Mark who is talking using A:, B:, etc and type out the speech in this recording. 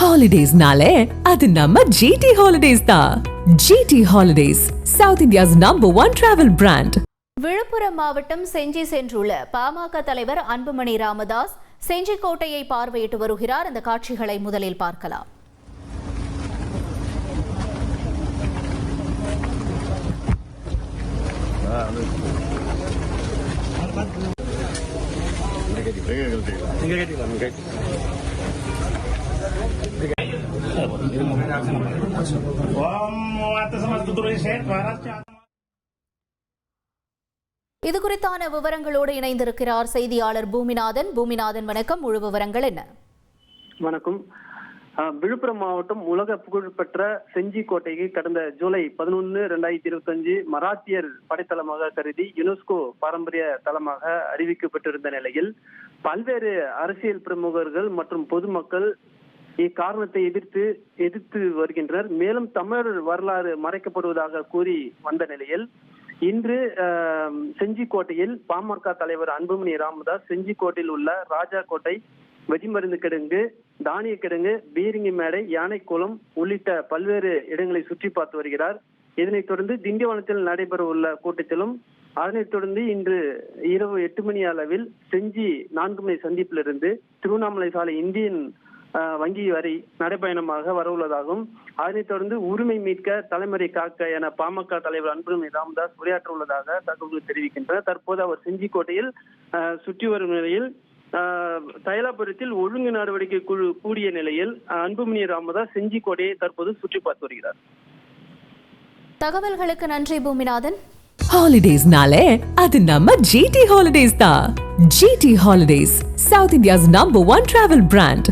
A: Holidays-nale, அது நம்ம GT Holidays தான். GT Holidays, South India's #1 travel brand.
B: Villupuram மாவட்டம் செஞ்சி சென்றுள்ள பாமக தலைவர் அன்புமணி ராமதாஸ் செஞ்சி கோட்டையை பார்வையிட்டு வருகிறார். அந்த காட்சிகளை முதலில் பார்க்கலாம். இது குறித்தான விவரங்களோடு இணைந்திருக்கிறார் செய்தியாளர் பூமிநாதன். வணக்கம். முழு விவரங்கள் என்ன?
C: வணக்கம். விழுப்புரம் மாவட்டம் உலக புகழ்பெற்ற செஞ்சி கோட்டைக்கு கடந்த ஜூலை 11, 2025 மராத்தியர் படைத்தளமாக கருதி யுனெஸ்கோ பாரம்பரிய தளமாக அறிவிக்கப்பட்டிருந்த நிலையில் பல்வேறு அரசியல் பிரமுகர்கள் மற்றும் பொதுமக்கள் இக்காரணத்தை எதிர்த்து வருகின்றனர். மேலும் தமிழர் வரலாறு மறைக்கப்படுவதாக கூறி வந்த நிலையில் இன்று செஞ்சி கோட்டையில் பாமக தலைவர் அன்புமணி ராமதாஸ் செஞ்சி கோட்டையில் உள்ள ராஜா கோட்டை, வெடிமருந்து கிடங்கு, தானிய கிடங்கு, பீரிங்கி மேடை, யானைக்குளம் உள்ளிட்ட பல்வேறு இடங்களை சுற்றி பார்த்து வருகிறார். இதனைத் தொடர்ந்து திண்டிவனத்தில் நடைபெற உள்ள கூட்டத்திலும், அதனைத் தொடர்ந்து இன்று இரவு 8 மணி அளவில் செஞ்சி 4 மணி சந்திப்பிலிருந்து திருவண்ணாமலை சாலை இந்தியன் வங்கி வரை நடைபயணமாக வரவுள்ளதாகவும், அதனைத் தொடர்ந்து உரிமை மீட்க தலைமுறை காக்க என பாமக தலைவர் அன்புமணி ராமதாஸ் உரையாற்ற உள்ளதாக தகவல்கள் தெரிவிக்கின்றன. தற்போது அவர் செஞ்சி கோட்டையில் சுற்றி வரும் நிலையில் தைலாபுரத்தில் ஒழுங்கு நடவடிக்கை குழு கூடிய நிலையில் அன்புமணி ராமதாஸ் செஞ்சி கோட்டையை தற்போது சுற்றி பார்த்து வருகிறார்.
B: தகவல்களுக்கு நன்றி பூமிநாதன்.
A: Holidays-nale, அது நம்ம GT Holidays தான். GT Holidays, South India's #1 travel brand.